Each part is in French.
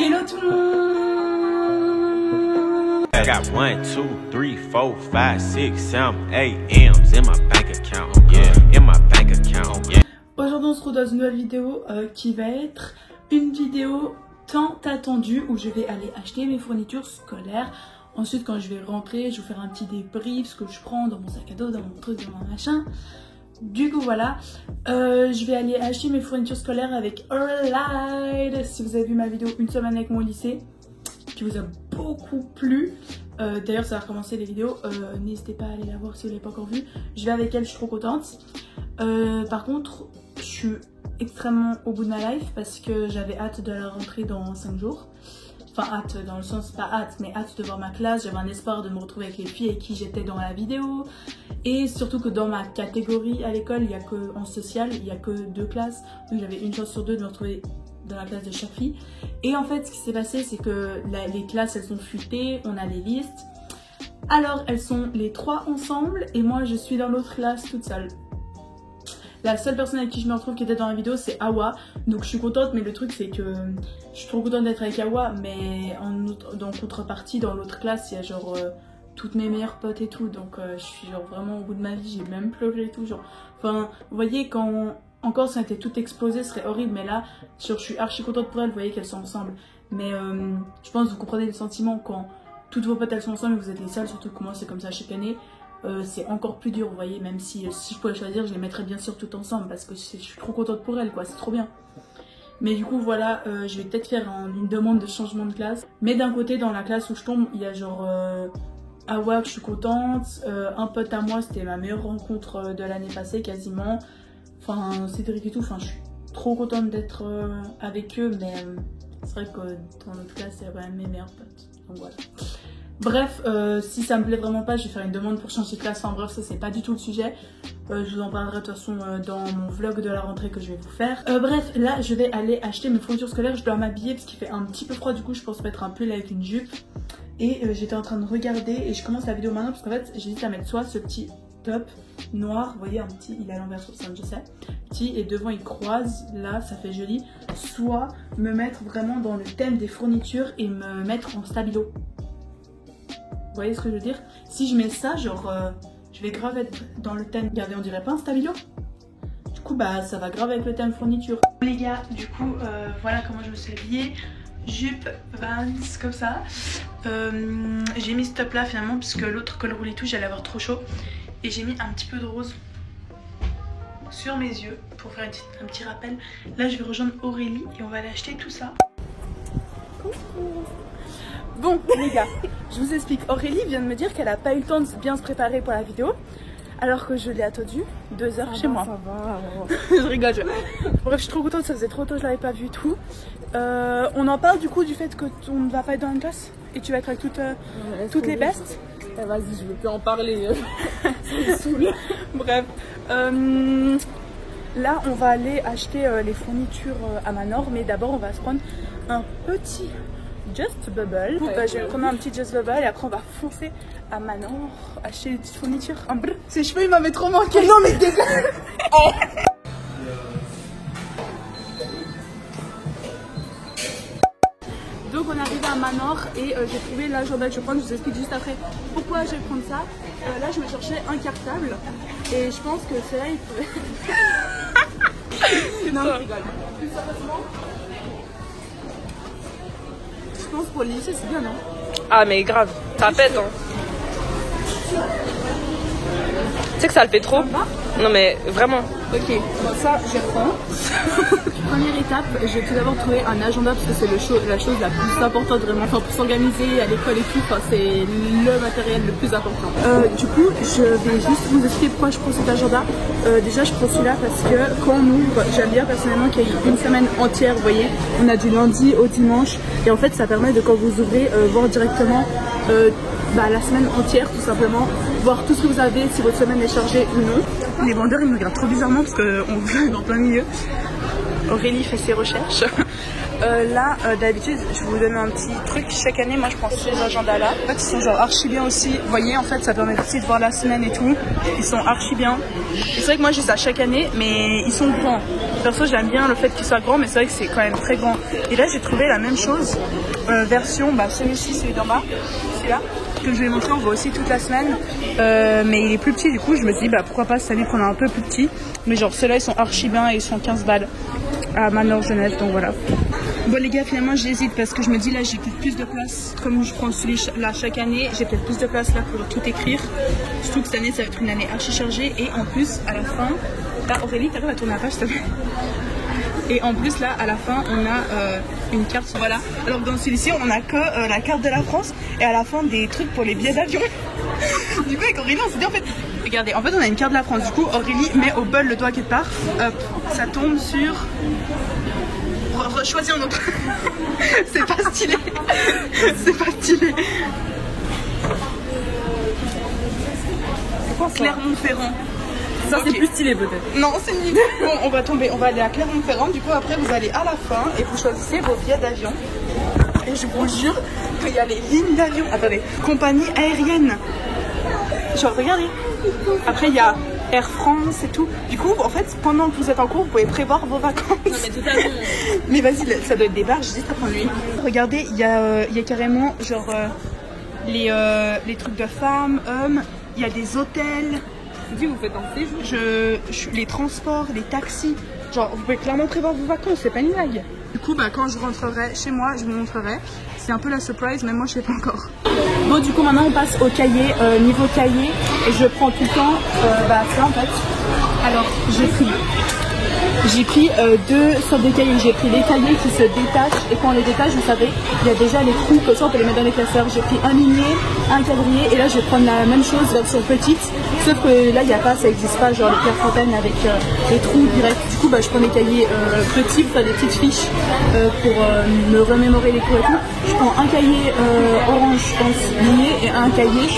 Hello tout le monde. I got 1, 2, 3, 4, 5, 6, 7, 8 M's in my bank account. Yeah, in my bank account. Yeah. Aujourd'hui on se retrouve dans une nouvelle vidéo qui va être une vidéo tant attendue où je vais aller acheter mes fournitures scolaires. Ensuite quand je vais rentrer, je vais vous faire un petit débrief, ce que je prends dans mon sac à dos, dans mon truc, dans mon machin. Du coup voilà, je vais aller acheter mes fournitures scolaires avec Oralide. Si vous avez vu ma vidéo une semaine avec mon lycée, qui vous a beaucoup plu, d'ailleurs ça va recommencer les vidéos, n'hésitez pas à aller la voir si vous ne l'avez pas encore vue. Je vais avec elle, je suis trop contente. Par contre, je suis extrêmement au bout de ma life parce que j'avais hâte de la rentrée dans 5 jours. Enfin hâte dans le sens, pas hâte, mais hâte de voir ma classe. J'avais un espoir de me retrouver avec les filles avec qui j'étais dans la vidéo. Et surtout que dans ma catégorie à l'école, il n'y a que en social, il n'y a que 2 classes. Donc j'avais une chance sur 2 de me retrouver dans la classe de chaque fille. Et en fait ce qui s'est passé c'est que les classes elles sont fuitées, on a les listes. Alors elles sont les 3 ensemble et moi je suis dans l'autre classe toute seule. La seule personne avec qui je me retrouve qui était dans la vidéo c'est Awa. Donc je suis contente, mais le truc c'est que je suis trop contente d'être avec Awa. Mais en contrepartie dans l'autre classe il y a genre toutes mes meilleures potes et tout. Donc je suis genre vraiment au bout de ma vie, j'ai même pleuré et tout genre. Enfin vous voyez quand encore si on était toutes explosées ce serait horrible. Mais là genre, je suis archi contente pour elles, vous voyez qu'elles sont ensemble. Mais je pense que vous comprenez le sentiment quand toutes vos potes elles sont ensemble et vous êtes les seules. Surtout que moi c'est comme ça chaque année. C'est encore plus dur, vous voyez, même si je pouvais choisir, je les mettrais bien sûr toutes ensemble parce que je suis trop contente pour elles, quoi, c'est trop bien. Mais du coup, voilà, je vais peut-être faire une demande de changement de classe. Mais d'un côté, dans la classe où je tombe, il y a genre Awa, que je suis contente, un pote à moi, c'était ma meilleure rencontre de l'année passée quasiment. Enfin, Cédric et tout, enfin, je suis trop contente d'être avec eux, mais c'est vrai que dans notre classe, c'est quand même mes meilleurs potes. Donc voilà. Bref, si ça me plaît vraiment pas, je vais faire une demande pour changer de classe. Enfin bref, ça c'est pas du tout le sujet. Je vous en parlerai de toute façon dans mon vlog de la rentrée que je vais vous faire. Bref, là je vais aller acheter mes fournitures scolaires. Je dois m'habiller parce qu'il fait un petit peu froid. Du coup, je pense mettre un pull avec une jupe. Et j'étais en train de regarder et je commence la vidéo maintenant parce qu'en fait, j'hésite à mettre soit ce petit top noir, vous voyez un petit, il est à l'envers sur ça, je sais, petit et devant il croise, là ça fait joli. Soit me mettre vraiment dans le thème des fournitures et me mettre en stabilo. Vous voyez ce que je veux dire? Si je mets ça, genre, je vais grave être dans le thème. Regardez, on dirait pas un stabilo? Du coup, bah, ça va grave avec le thème fourniture. Les gars, du coup, voilà comment je me suis habillée. Jupe, Vans, comme ça. J'ai mis ce top là finalement, puisque l'autre col roulé tout, j'allais avoir trop chaud. Et j'ai mis un petit peu de rose sur mes yeux pour faire un petit rappel. Là, je vais rejoindre Aurélie et on va aller acheter tout ça. Bon les gars, je vous explique, Aurélie vient de me dire qu'elle a pas eu le temps de bien se préparer pour la vidéo alors que je l'ai attendu 2 heures chez moi. Ça va. Je rigole. Bref, je suis trop contente, ça faisait trop tôt, je l'avais pas vu tout. On en parle du coup du fait que on ne va pas être dans une classe et tu vas être avec toutes les bestes. Eh, vas-y, je veux plus en parler. Ça me saoule. Bref, là on va aller acheter les fournitures à Manor, mais d'abord on va se prendre un petit Just Bubble. Je vais prendre un petit Just Bubble et après on va foncer à Manor acheter les petites fournitures. Ses cheveux il m'avaient trop manqué. Non mais dégage. Donc on est arrivé à Manor et j'ai trouvé l'agenda que je vais prendre. Je vous explique juste après pourquoi je vais prendre ça. Là je me cherchais un cartable et je pense que c'est là il pouvait. Non je rigole. Plus sérieusement, je pense pour le lycée c'est bien, non? Ah mais grave, ça pète hein. Tu sais que ça le fait trop? Non mais vraiment. Ok, bon ça je reprends. Première étape, je vais tout d'abord trouver un agenda parce que c'est la chose la plus importante vraiment. Enfin pour s'organiser à l'école et tout, enfin, c'est le matériel le plus important. Du coup, je vais juste vous expliquer pourquoi je prends cet agenda. Déjà je prends celui-là parce que quand on ouvre, j'aime bien personnellement qu'il y ait une semaine entière, vous voyez. On a du lundi au dimanche et en fait ça permet de quand vous ouvrez voir directement la semaine entière tout simplement, voir tout ce que vous avez, si votre semaine est chargée ou non. Les vendeurs ils me regardent trop bizarrement parce qu'on vient en plein milieu. Aurélie fait ses recherches. Là, d'habitude, je vous donne un petit truc. Chaque année, moi, je prends ces agendas-là. En fait, ils sont genre archi bien aussi. Vous voyez, en fait, ça permet aussi de voir la semaine et tout. Ils sont archi bien. C'est vrai que moi, j'ai ça chaque année, mais ils sont grands. Perso, j'aime bien le fait qu'ils soient grands, mais c'est vrai que c'est quand même très grand. Et là, j'ai trouvé la même chose, version, celui-ci, celui d'en bas, celui-là, que je vais montrer. On voit aussi toute la semaine. Mais il est plus petit, du coup, je me suis dit, pourquoi pas cette année prendre un peu plus petit. Mais genre, ceux-là, ils sont archi bien et ils sont 15 balles à Manor Genève, donc voilà. Bon les gars, finalement j'hésite parce que je me dis là j'ai peut-être plus de place, comme je prends celui là chaque année, j'ai peut-être plus de place là pour tout écrire. Surtout que cette année ça va être une année archi chargée et en plus à la fin, là Aurélie t'arrives à tourner la page s'il te plaît. Et en plus là à la fin on a une carte, voilà. Alors dans celui-ci on a que la carte de la France et à la fin des trucs pour les billets d'avion. Du coup avec Aurélie on s'est dit en fait, regardez, en fait on a une carte de la France, du coup Aurélie met au bol le doigt quelque part, hop, ça tombe sur... Choisis un autre. C'est pas stylé. C'est pas stylé. Clermont-Ferrand. Ça c'est plus stylé peut-être. Non, c'est nul. Bon, on va tomber, on va aller à Clermont-Ferrand. Du coup, après, vous allez à la fin et vous choisissez vos billets d'avion. Et je vous jure qu'il y a les lignes d'avion. Attendez, compagnie aérienne. Genre, regardez. Après, il y a Air France et tout. Du coup, en fait, pendant que vous êtes en cours, vous pouvez prévoir vos vacances. Non, mais totalement. Mais vas-y, ça doit être des barges, juste à prendre lui. Regardez, il y a carrément, genre, les trucs de femmes, hommes. Il y a des hôtels. Vous faites un séjour. Les transports, les taxis. Genre, vous pouvez clairement prévoir vos vacances, c'est pas une blague. Du coup, quand je rentrerai chez moi, je vous montrerai. C'est un peu la surprise, mais moi, je sais pas encore. Bon, du coup, maintenant, on passe au cahier. Niveau cahier, et je prends tout le temps ça, en fait. Alors, j'ai pris deux sortes de cahiers. J'ai pris les cahiers qui se détachent et quand on les détache, vous savez, il y a déjà les trous, comme ça on peut les mettre dans les classeurs. J'ai pris un lignet, un quadrillé et là je vais prendre la même chose version petite. Sauf que là il n'y a pas, ça n'existe pas, genre les Pierre Fontaine avec les trous directs. Du coup je prends des cahiers petits pour faire des petites fiches pour me remémorer les cours et tout. Je prends un cahier orange, je pense, ligné et un cahier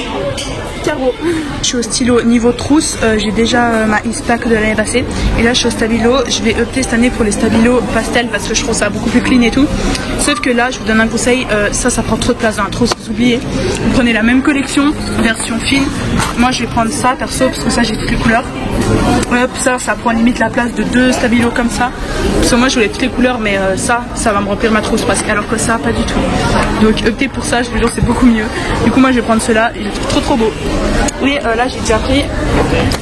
carreau. Je suis au stylo niveau trousse, j'ai déjà ma Ispac de l'année passée et là je suis au stabilo. Je vais opter cette année pour les stabilos pastel parce que je trouve ça beaucoup plus clean et tout. Sauf que là, je vous donne un conseil, ça prend trop de place dans la trousse, vous oubliez. Vous prenez la même collection, version fine. Moi, je vais prendre ça perso parce que ça, j'ai toutes les couleurs. Hop, ça prend limite la place de deux stabilos comme ça. Parce que moi, je voulais toutes les couleurs, mais ça va me remplir ma trousse parce que alors que ça, pas du tout. Donc, optez pour ça, je vous jure, c'est beaucoup mieux. Du coup, moi, je vais prendre ceux-là, il est trop beau. Et là, j'ai déjà pris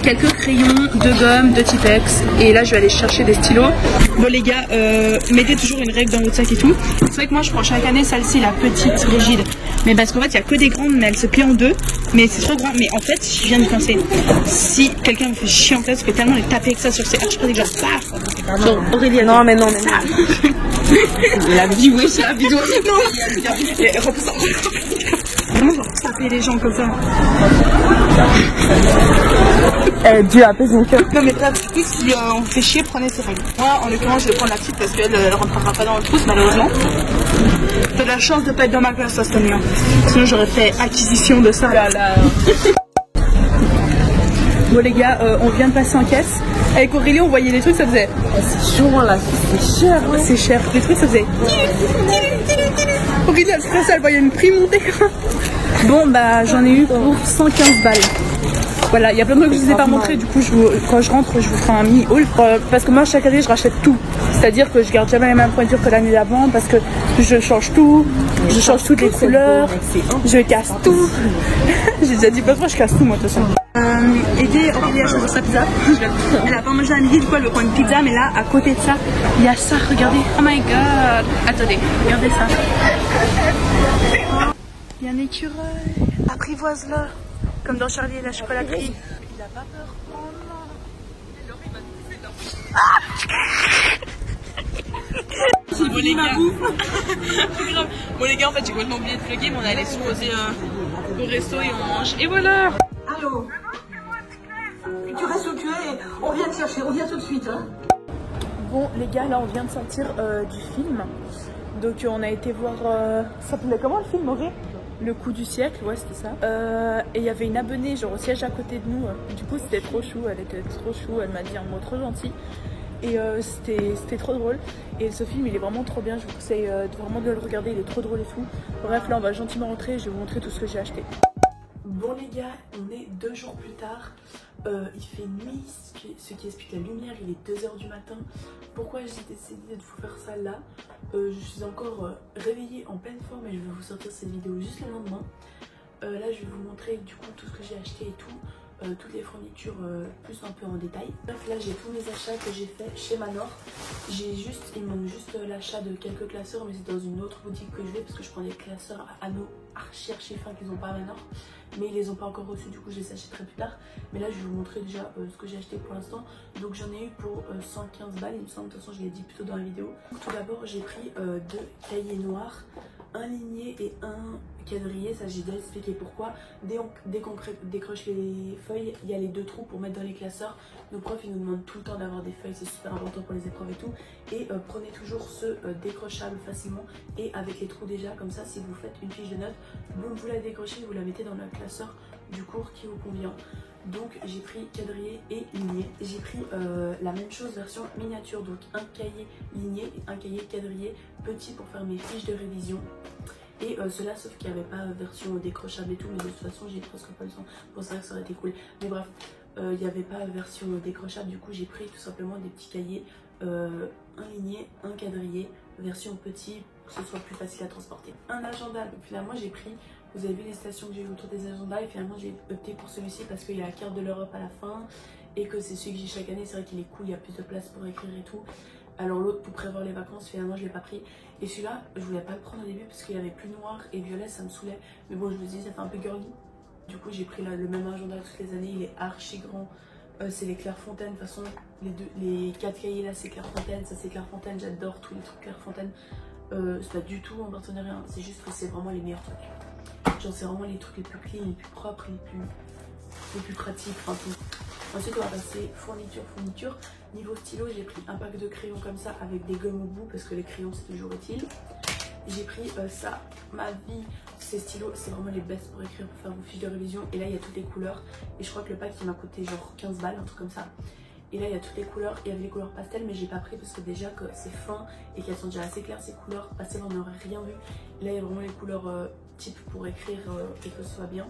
quelques crayons, de gomme, de Tipex. Et là, je vais aller chercher des stylos. Bon les gars, mettez toujours une règle dans votre sac et tout. C'est vrai que moi je prends chaque année celle-ci, la petite rigide. Mais parce qu'en fait il n'y a que des grandes, mais elle se plie en deux. Mais c'est trop grand. Mais en fait, je viens de penser, si quelqu'un me fait chier en tête, je peux tellement les taper avec ça sur ses arches, genre ça. Genre Aurélie, non mais non. La vidéo, oui c'est la vidéo. Non, repousse ça. Vraiment genre taper les gens comme ça. Dieu apaise mon cœur. Non mais bref, si on vous fait chier, prenez ces règles. Moi en l'occurrence je vais prendre la petite parce qu'elle ne rentrera pas dans le trousse malheureusement. T'as de la chance de pas être dans ma classe cette année. Sinon j'aurais fait acquisition de ça. Bon les gars, on vient de passer en caisse. Avec Aurélie on voyait les trucs, ça faisait... C'est chaud là, c'est cher. Ouais. C'est cher, les trucs ça faisait... Aurélie elle se pressait, elle voyait une prix monter. Bon j'en ai eu pour 115 balles. Voilà, il y a plein de trucs que je ne vous ai pas montré, du coup quand je rentre je vous ferai un mini haul parce que moi chaque année je rachète tout. C'est-à-dire que je garde jamais les mêmes pointures que l'année d'avant parce que je change tout, je change toutes les couleurs, je casse tout. J'ai déjà dit pas trop, je casse tout moi de toute façon. Aider Aurélie à choisir sa pizza. Elle a pas mangé à midi, du coup elle veut prendre une pizza, mais là à côté de ça, il y a ça, regardez. Oh my god. Attendez, regardez ça. Il y a un écureuil, apprivoise-le. Comme dans Charlie et la chocolaterie. Il a pas peur. Oh non. Bon les gars. Bon les gars, en fait j'ai complètement oublié de vlogger, mais on allait se poser au resto et on mange. Et voilà. Allô. Tu restes où tu es, on vient te chercher, on vient tout de suite. Hein. Bon les gars, là on vient de sortir du film. Donc on a été voir... Ça s'appelait comment le film, Auré ? Le coup du siècle, ouais c'était ça. Et il y avait une abonnée genre au siège à côté de nous. Du coup c'était trop chou, elle était trop chou, elle m'a dit un mot trop gentil. et c'était trop drôle. Et ce film il est vraiment trop bien, je vous conseille vraiment de le regarder, il est trop drôle et tout. Bref, là on va gentiment rentrer, je vais vous montrer tout ce que j'ai acheté. Bon les gars, on est 2 jours plus tard, il fait nuit, ce qui explique la lumière, il est 2 h du matin. Pourquoi j'ai décidé de vous faire ça là? Je suis encore réveillée en pleine forme et je vais vous sortir cette vidéo juste le lendemain. Là je vais vous montrer du coup tout ce que j'ai acheté et tout. Toutes les fournitures plus un peu en détail. Bref, là j'ai tous mes achats que j'ai fait chez Manor. Il me manque juste l'achat de quelques classeurs, mais c'est dans une autre boutique que je vais parce que je prends des classeurs à anneaux archi fins qu'ils n'ont pas à Manor, mais ils les ont pas encore reçus, du coup je les achèterai plus tard. Mais là je vais vous montrer déjà ce que j'ai acheté pour l'instant. Donc j'en ai eu pour 115 balles il me semble, de toute façon je l'ai dit plutôt dans la vidéo. Tout d'abord j'ai pris 2 cahiers noirs, un ligné et un quadrillé, ça j'ai déjà expliqué pourquoi. Dès qu'on décroche les feuilles, il y a les 2 trous pour mettre dans les classeurs. Nos profs ils nous demandent tout le temps d'avoir des feuilles, c'est super important pour les épreuves et tout. Et prenez toujours ceux décrochables facilement et avec les trous déjà, comme ça si vous faites une fiche de notes, boum, vous la décrochez, vous la mettez dans le classeur du cours qui vous convient. Donc j'ai pris quadrillé et ligné. J'ai pris la même chose version miniature, donc un cahier ligné et un cahier quadrillé petit pour faire mes fiches de révision. Et cela sauf qu'il n'y avait pas version décrochable et tout, mais de toute façon j'ai presque pas le temps. Bon, c'est vrai que ça aurait été cool, mais bref, il n'y avait pas version décrochable, du coup j'ai pris tout simplement des petits cahiers, un ligné, un quadrillé, version petit, que ce soit plus facile à transporter. Un agenda, donc finalement j'ai pris, vous avez vu les stations que j'ai eu autour des agendas, et finalement j'ai opté pour celui-ci parce qu'il y a la carte de l'Europe à la fin, et que c'est celui que j'ai chaque année, c'est vrai qu'il est cool, il y a plus de place pour écrire et tout. Alors l'autre pour prévoir les vacances, finalement je l'ai pas pris. Et celui-là, je voulais pas le prendre au début parce qu'il y avait plus noir et violet, ça me saoulait. Mais bon, je me dis, ça fait un peu girly. Du coup, j'ai pris le même agenda toutes les années, il est archi grand. C'est les Clairefontaine, de toute façon, les 4 cahiers là, c'est Clairefontaine, ça c'est Clairefontaine, j'adore tous les trucs Clairefontaine. C'est pas du tout en partenariat, c'est juste que c'est vraiment les meilleurs trucs. Genre, c'est vraiment les trucs les plus clean, les plus propres, les plus pratiques, enfin tout. Ensuite, on va passer fourniture. Niveau stylo, j'ai pris un pack de crayons comme ça avec des gommes au bout parce que les crayons c'est toujours utile. J'ai pris ça, ma vie, ces stylos, c'est vraiment les best pour écrire, pour faire vos fiches de révision. Et là, il y a toutes les couleurs. Et je crois que le pack il m'a coûté genre 15 balles, un truc comme ça. Et là, il y a toutes les couleurs. Il y avait les couleurs pastel, mais j'ai pas pris parce que déjà que c'est fin et qu'elles sont déjà assez claires ces couleurs. Pastel, on n'aurait rien vu. Et là, il y a vraiment les couleurs type pour écrire et que ce soit bien.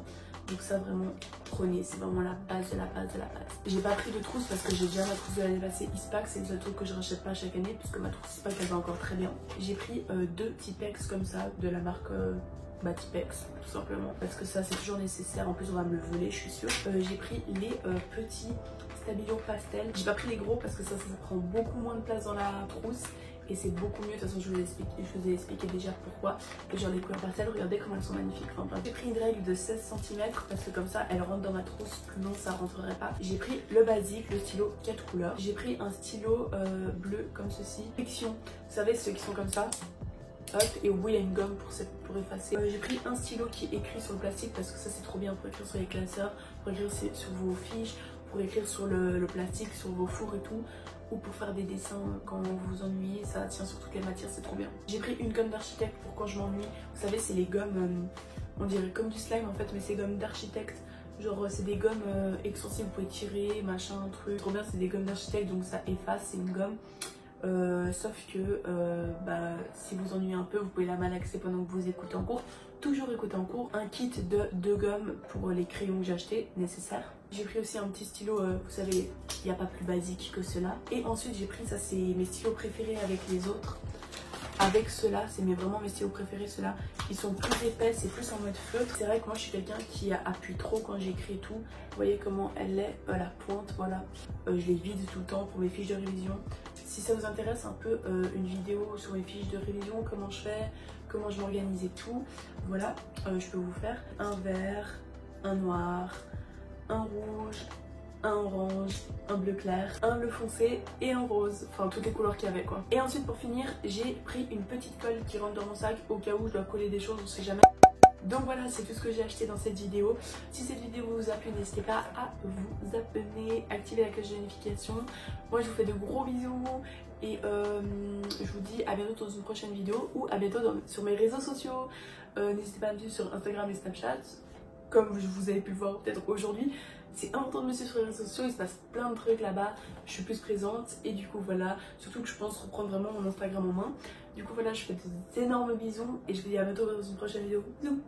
Donc ça vraiment prenez, c'est vraiment la base de la base de la base. J'ai pas pris de trousse parce que j'ai déjà ma trousse de l'année passée Ispac, c'est le seul truc que je rachète pas chaque année puisque ma trousse Ispac elle va encore très bien. J'ai pris 2 Tipex comme ça de la marque Tipex tout simplement parce que ça c'est toujours nécessaire, en plus on va me le voler je suis sûre. J'ai pris les petits Stabilo pastel, j'ai pas pris les gros parce que ça prend beaucoup moins de place dans la trousse. Et c'est beaucoup mieux, de toute façon je vous ai expliqué déjà pourquoi. Que genre les couleurs pastel, regardez comment elles sont magnifiques. Enfin, bref. J'ai pris une règle de 16 cm parce que comme ça elle rentre dans ma trousse, plus non ça rentrerait pas. J'ai pris le basique, le stylo 4 couleurs. J'ai pris un stylo bleu comme ceci. Fiction, vous savez ceux qui sont comme ça. Hop, et au bout il y a une gomme pour effacer. J'ai pris un stylo qui écrit sur le plastique parce que ça c'est trop bien pour écrire sur les classeurs, pour écrire sur vos fiches, pour écrire sur le plastique, sur vos fours et tout, ou pour faire des dessins quand vous vous ennuyez, ça tient sur toutes les matières, c'est trop bien. J'ai pris une gomme d'architecte pour quand je m'ennuie. Vous savez, c'est les gommes, on dirait comme du slime en fait, mais c'est gommes d'architecte. Genre c'est des gommes extensibles, vous pouvez tirer, machin, truc. Trop bien, c'est des gommes d'architecte, donc ça efface, c'est une gomme. Sauf que si vous ennuyez un peu, vous pouvez la malaxer pendant que vous écoutez en cours. Toujours écouter en cours. Un kit de 2 gommes pour les crayons que j'ai acheté, nécessaire. J'ai pris aussi un petit stylo, vous savez, il n'y a pas plus basique que cela. Et ensuite j'ai pris, ça c'est mes stylos préférés avec les autres. Avec ceux-là, c'est vraiment mes stylos préférés, ceux-là. Ils sont plus épais, c'est plus en mode feutre. C'est vrai que moi je suis quelqu'un qui appuie trop quand j'écris tout. Vous voyez comment elle est, la pointe, voilà. Je les vide tout le temps pour mes fiches de révision. Si ça vous intéresse un peu une vidéo sur mes fiches de révision, comment je fais, comment je m'organise et tout, voilà, je peux vous faire un vert, un noir, un rouge, un orange, un bleu clair, un bleu foncé et un rose, enfin toutes les couleurs qu'il y avait quoi. Et ensuite pour finir, j'ai pris une petite colle qui rentre dans mon sac au cas où je dois coller des choses, on sait jamais. Donc voilà, c'est tout ce que j'ai acheté dans cette vidéo. Si cette vidéo vous a plu, n'hésitez pas à vous abonner, activer la cloche de notification. Moi je vous fais de gros bisous et je vous dis à bientôt dans une prochaine vidéo ou à bientôt sur mes réseaux sociaux. N'hésitez pas à me suivre sur Instagram et Snapchat, comme vous avez pu le voir peut-être aujourd'hui. c'est important de me suivre sur les réseaux sociaux, il se passe plein de trucs là-bas, je suis plus présente et du coup voilà, surtout que je pense reprendre vraiment mon Instagram en main. Du coup voilà, je fais d'énormes bisous et je vous dis à bientôt dans une prochaine vidéo. Bisous.